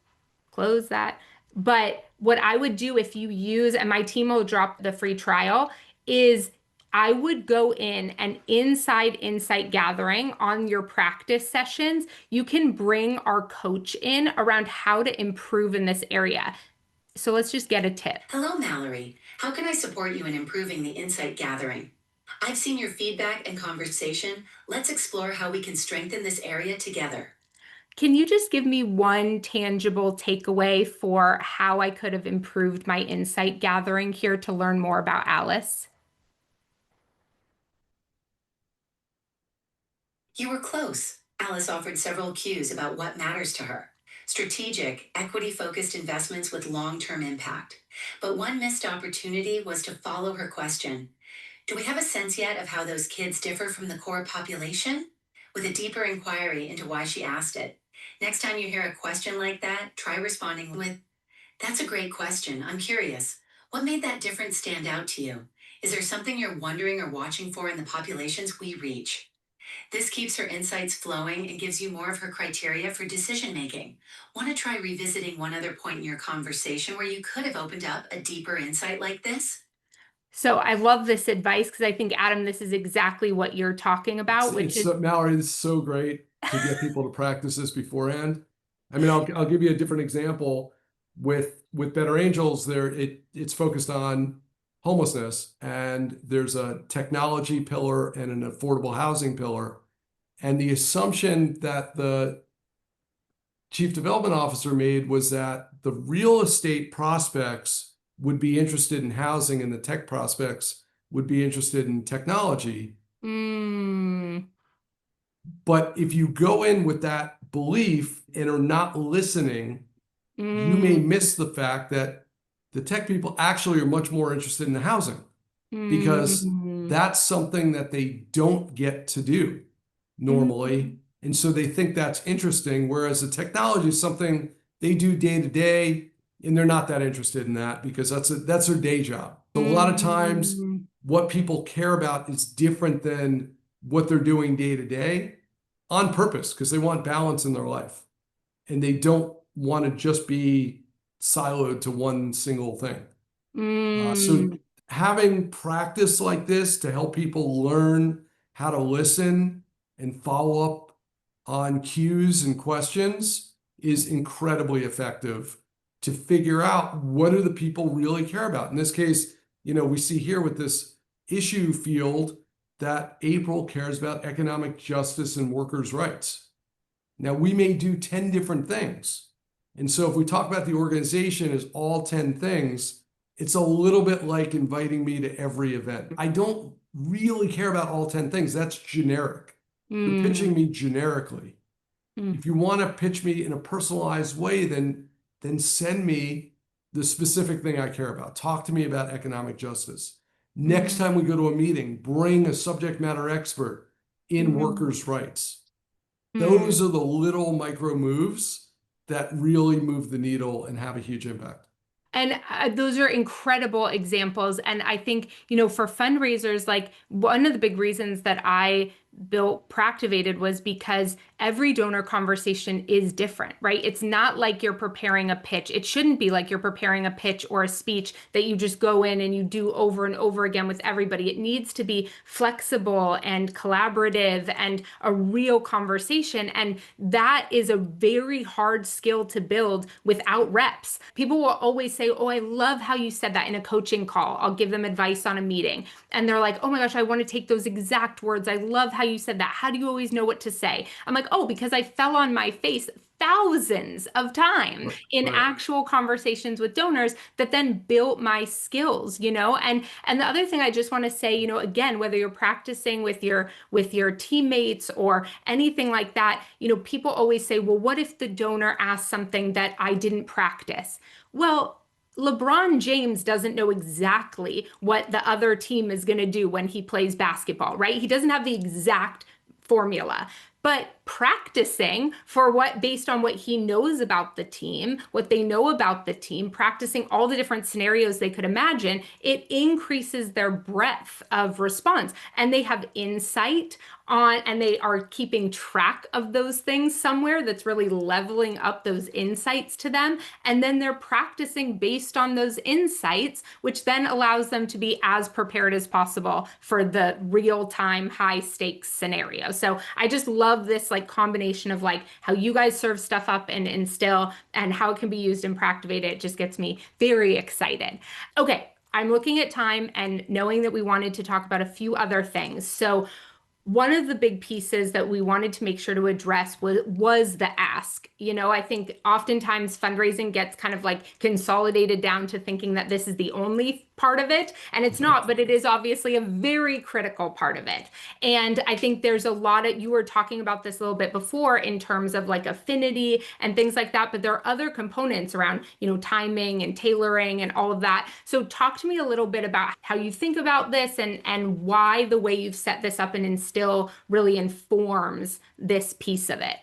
A: close that. But what I would do if you use, and my team will drop the free trial, is I would go in and inside insight gathering on your practice sessions, you can bring our coach in around how to improve in this area. So let's just get a tip.
C: Hello, Mallory. How can I support you in improving the insight gathering? I've seen your feedback and conversation. Let's explore how we can strengthen this area together.
A: Can you just give me one tangible takeaway for how I could have improved my insight gathering here to learn more about Alice?
C: You were close. Alice offered several cues about what matters to her: strategic, equity focused investments with long term impact. But one missed opportunity was to follow her question: do we have a sense yet of how those kids differ from the core population? With a deeper inquiry into why she asked it. Next time you hear a question like that, try responding with, "That's a great question. I'm curious. What made that difference stand out to you? Is there something you're wondering or watching for in the populations we reach?" This keeps her insights flowing and gives you more of her criteria for decision making. Want to try revisiting one other point in your conversation where you could have opened up a deeper insight like this?
A: So I love this advice because I think, Adam, this is exactly what you're talking about, which
B: It's
A: is
B: so, Mallory, it's so great to get people to practice this beforehand. I mean, I'll give you a different example with Better Angels. It's focused on homelessness, and there's a technology pillar and an affordable housing pillar. And the assumption that the chief development officer made was that the real estate prospects would be interested in housing and the tech prospects would be interested in technology.
A: mm,
B: But if you go in with that belief and are not listening, you may
A: mm,
B: miss the fact that the tech people actually are much more interested in the housing because
A: mm,
B: that's something that they don't get to do
A: mm,
B: normally. And so they think that's interesting, whereas the technology is something they do day to day, and they're not that interested in that because that's their day job. So a lot of times
A: mm,
B: what people care about is different than what they're doing day to day on purpose because they want balance in their life and they don't want to just be siloed to one single thing. So
A: mm.
B: having practice like this to help people learn how to listen and follow up on cues and questions is incredibly effective to figure out what do the people really care about. In this case, we see here with this issue field that April cares about economic justice and workers' rights. Now, we may do 10 different things. And so if we talk about the organization as all 10 things, it's a little bit like inviting me to every event. I don't really care about all 10 things. That's generic. You're pitching
A: Mm,
B: me generically.
A: mm,
B: If you want to pitch me in a personalized way, then send me the specific thing I care about. Talk to me about economic justice. Next
A: mm,
B: time we go to a meeting, bring a subject matter expert in
A: mm,
B: workers' rights.
A: mm.
B: Those are the little micro moves that really move the needle and have a huge impact.
A: And those are incredible examples. And I think, for fundraisers, like one of the big reasons that I built Practivated was because every donor conversation is different, right? It's not like you're preparing a pitch. It shouldn't be like you're preparing a pitch or a speech that you just go in and you do over and over again with everybody. It needs to be flexible and collaborative and a real conversation. And that is a very hard skill to build without reps. People will always say, "Oh, I love how you said that in a coaching call." I'll give them advice on a meeting. And they're like, "Oh my gosh, I want to take those exact words. I love how you said that. How do you always know what to say?" I'm like, "Oh, because I fell on my face thousands of times
B: Right.
A: in
B: Right.
A: actual conversations with donors that then built my skills. And the other thing I just want to say, again, whether you're practicing with your teammates or anything like that, people always say, "Well, what if the donor asks something that I didn't practice?" Well, LeBron James doesn't know exactly what the other team is going to do when he plays basketball, right? He doesn't have the exact formula. But practicing for what based on what he knows about the team, what they know about the team, practicing all the different scenarios they could imagine, it increases their breadth of response and they have insight on and they are keeping track of those things somewhere that's really leveling up those insights to them, and then they're practicing based on those insights, which then allows them to be as prepared as possible for the real-time high stakes scenario. So I just love this like combination of like how you guys serve stuff up and instill and how it can be used in Practivated. It just gets me very excited. Okay, I'm looking at time and knowing that we wanted to talk about a few other things. So one of the big pieces that we wanted to make sure to address was the ask. I think oftentimes fundraising gets kind of like consolidated down to thinking that this is the only part of it, and it's not, but it is obviously a very critical part of it. And I think there's a lot of, you were talking about this a little bit before in terms of like affinity and things like that, but there are other components around, timing and tailoring and all of that. So talk to me a little bit about how you think about this and why the way you've set this up and instill really informs this piece of it.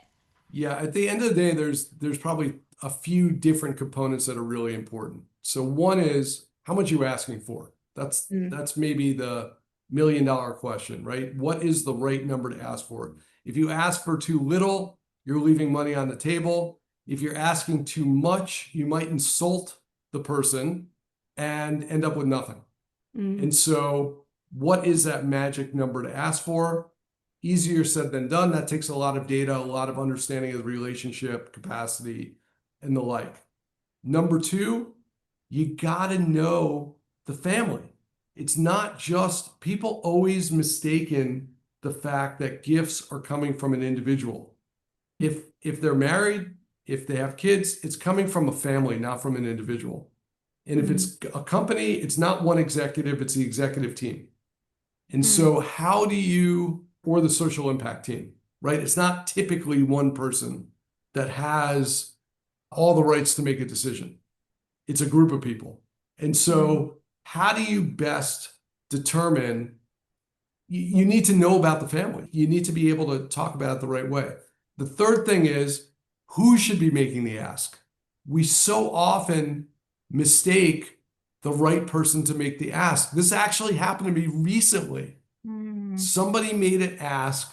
B: Yeah, at the end of the day, there's probably a few different components that are really important. So one is how much you asking for? That's maybe the $1 million question, right? What is the right number to ask for? If you ask for too little, you're leaving money on the table. If you're asking too much, you might insult the person and end up with nothing. And so what is that magic number to ask for? Easier said than done. That takes a lot of data, a lot of understanding of the relationship, capacity, and the like. Number two, you got to know the family. It's not just, people always mistaken the fact that gifts are coming from an individual. If they're married, if they have kids, it's coming from a family, not from an individual. And if it's a company, it's not one executive, it's the executive team. And so how do you, or the social impact team, right? It's not typically one person that has all the rights to make a decision. It's a group of people. And so how do you best determine, you need to know about the family. You need to be able to talk about it the right way. The third thing is, who should be making the ask? We so often mistake the right person to make the ask. This actually happened to me recently. Somebody made an ask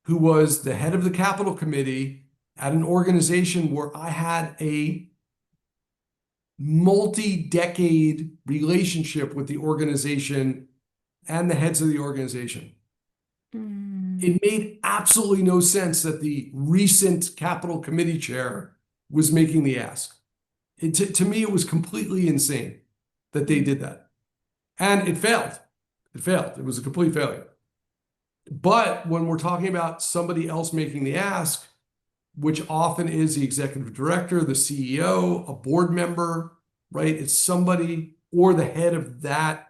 B: who was the head of the capital committee at an organization where I had a multi-decade relationship with the organization and the heads of the organization. It made absolutely no sense that the recent capital committee chair was making the ask. To me, it was completely insane that they did that. And it failed. It failed. It was a complete failure. But when we're talking about somebody else making the ask, which often is the executive director, the CEO, a board member, right? It's somebody or the head of that.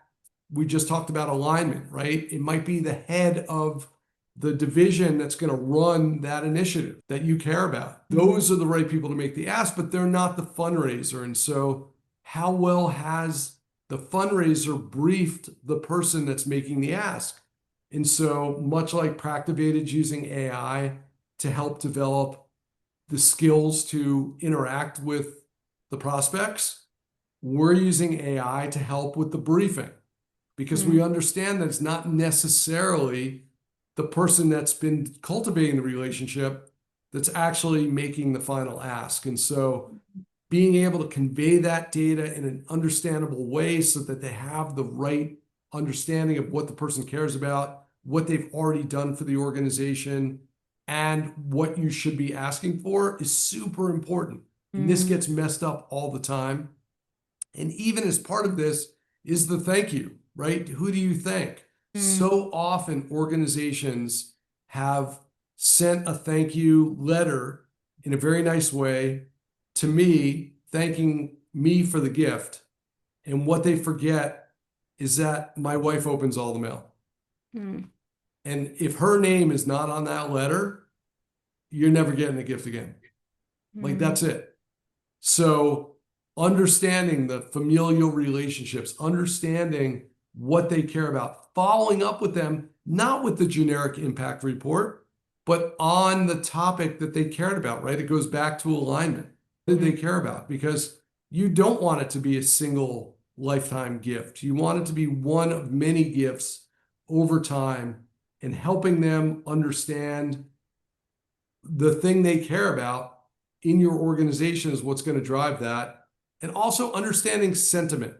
B: We just talked about alignment, right? It might be the head of the division that's going to run that initiative that you care about. Those are the right people to make the ask, but they're not the fundraiser. And so how well has the fundraiser briefed the person that's making the ask? And so much like Practivated using AI to help develop the skills to interact with the prospects, we're using AI to help with the briefing because we understand that it's not necessarily the person that's been cultivating the relationship that's actually making the final ask. And so being able to convey that data in an understandable way so that they have the right understanding of what the person cares about, what they've already done for the organization, and what you should be asking for is super important. And this gets messed up all the time. And even as part of this is the thank you, right? Who do you thank? So often organizations have sent a thank you letter in a very nice way to me, thanking me for the gift. And what they forget is that my wife opens all the mail. And if her name is not on that letter, you're never getting a gift again. Like that's it. So understanding the familial relationships, understanding what they care about, following up with them, not with the generic impact report, but on the topic that they cared about, right? It goes back to alignment. What did they care about? Because you don't want it to be a single lifetime gift. You want it to be one of many gifts over time, and helping them understand the thing they care about in your organization is what's going to drive that. And also understanding sentiment.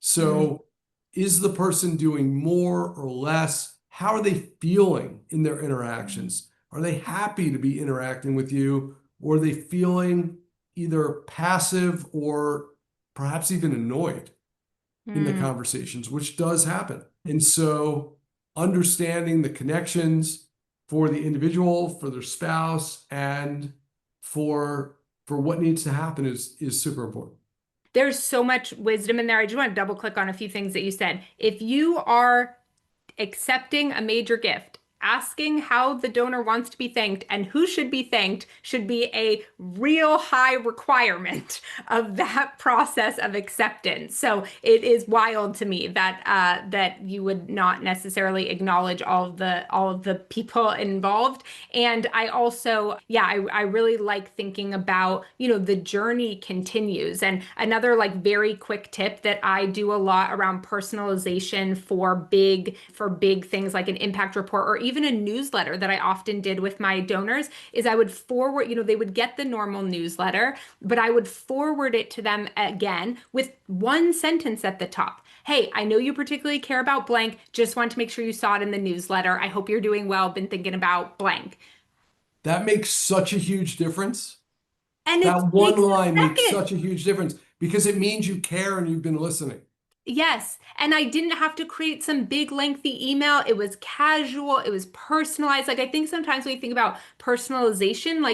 B: So, is the person doing more or less? How are they feeling in their interactions? Are they happy to be interacting with you? Or are they feeling either passive or perhaps even annoyed in the conversations, which does happen? And so, understanding the connections for the individual, for their spouse, and for what needs to happen is super important.
A: There's so much wisdom in there. I just want to double click on a few things that you said. If you are accepting a major gift, asking how the donor wants to be thanked and who should be thanked should be a real high requirement of that process of acceptance. So it is wild to me that that you would not necessarily acknowledge all of the people involved. And I also, yeah, I really like thinking about, you know, the journey continues. And another like very quick tip that I do a lot around personalization for big things like an impact report or even a newsletter that I often did with my donors is I would forward, you know, they would get the normal newsletter, but I would forward it to them again with one sentence at the top. Hey, I know you particularly care about blank. Just want to make sure you saw it in the newsletter. I hope you're doing well. Been thinking about blank.
B: That makes such a huge difference.
A: And it
B: That one
A: takes
B: line
A: a
B: makes
A: second.
B: such a huge difference because it means you care and you've been listening.
A: Yes. And I didn't have to create some big lengthy email. It was casual, it was personalized. Like I think sometimes when we think about personalization,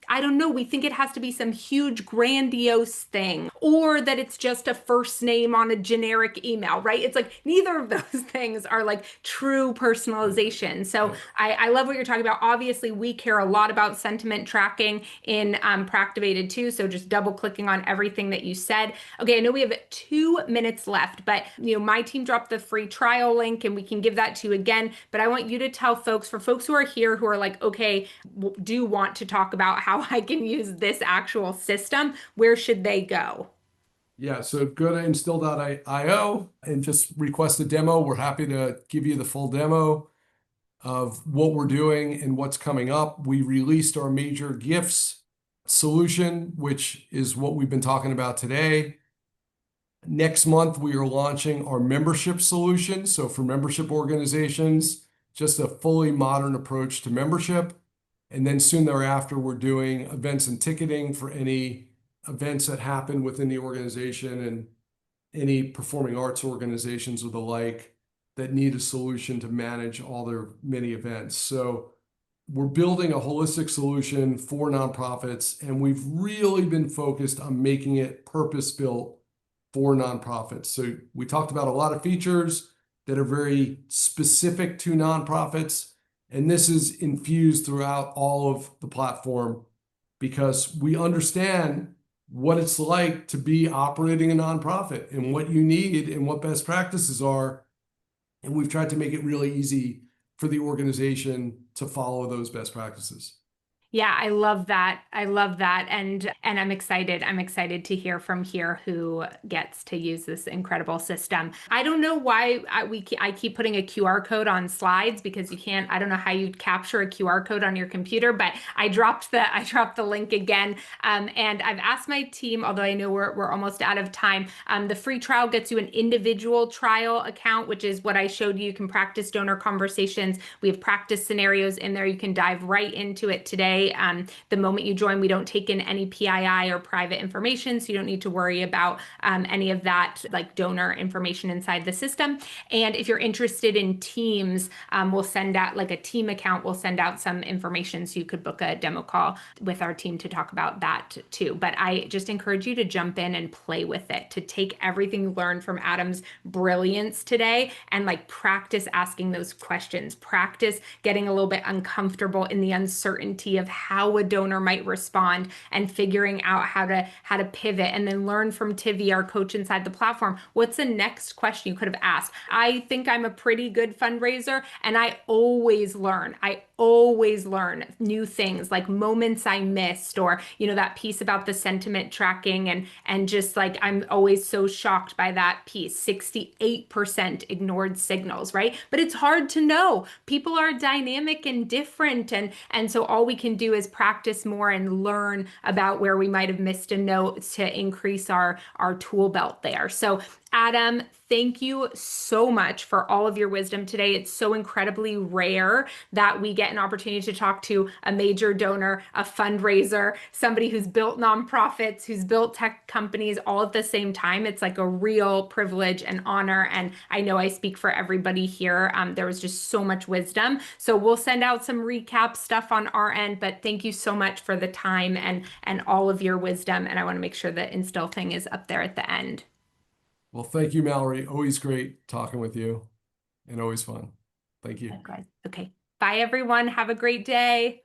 A: I don't know, we think it has to be some huge grandiose thing or that it's just a first name on a generic email, right? It's like neither of those things are like true personalization. So I love what you're talking about. Obviously, we care a lot about sentiment tracking in Practivated too. So just double clicking on everything that you said. Okay, I know we have 2 minutes left, but you know, my team dropped the free trial link and we can give that to you again. But I want you to tell folks, for folks who are here who are like, okay, do want to talk about how I can use this actual system, where should they go?
B: Yeah, so go to instill.io and just request a demo. We're happy to give you the full demo of what we're doing and what's coming up. We released our major gifts solution, which is what we've been talking about today. Next month, we are launching our membership solution. So for membership organizations, just a fully modern approach to membership. And then soon thereafter, we're doing events and ticketing for any events that happen within the organization and any performing arts organizations or the like that need a solution to manage all their many events. So we're building a holistic solution for nonprofits, and we've really been focused on making it purpose-built for nonprofits. So we talked about a lot of features that are very specific to nonprofits, and this is infused throughout all of the platform because we understand what it's like to be operating a nonprofit and what you need and what best practices are. And we've tried to make it really easy for the organization to follow those best practices.
A: Yeah, I love that. I love that. And I'm excited. I'm excited to hear from here who gets to use this incredible system. I don't know why I keep putting a QR code on slides because you can't, I don't know how you'd capture a QR code on your computer, but I dropped the link again. And I've asked my team, although I know we're almost out of time, the free trial gets you an individual trial account, which is what I showed you. You can practice donor conversations. We have practice scenarios in there. You can dive right into it today. The moment you join, we don't take in any PII or private information, so you don't need to worry about any of that like donor information inside the system. And if you're interested in teams, we'll send out like a team account. We'll send out some information so you could book a demo call with our team to talk about that too. But I just encourage you to jump in and play with it, to take everything you learned from Adam's brilliance today and like practice asking those questions, practice getting a little bit uncomfortable in the uncertainty of how a donor might respond and figuring out how to pivot, and then learn from Tivy, our coach inside the platform. What's the next question you could have asked? I think I'm a pretty good fundraiser and I always learn. I always learn new things, like moments I missed, or that piece about the sentiment tracking, and just like I'm always so shocked by that piece. 68% ignored signals, right? But it's hard to know. People are dynamic and different, and so all we can do is practice more and learn about where we might have missed a note to increase our tool belt there. So Adam, thank you so much for all of your wisdom today. It's so incredibly rare that we get an opportunity to talk to a major donor, a fundraiser, somebody who's built nonprofits, who's built tech companies all at the same time. It's like a real privilege and honor. And I know I speak for everybody here. There was just so much wisdom. So we'll send out some recap stuff on our end, but thank you so much for the time and all of your wisdom. And I want to make sure the Instil thing is up there at the end.
B: Well, thank you, Mallory. Always great talking with you and always fun. Thank you.
A: Likewise. Okay. Bye, everyone. Have a great day.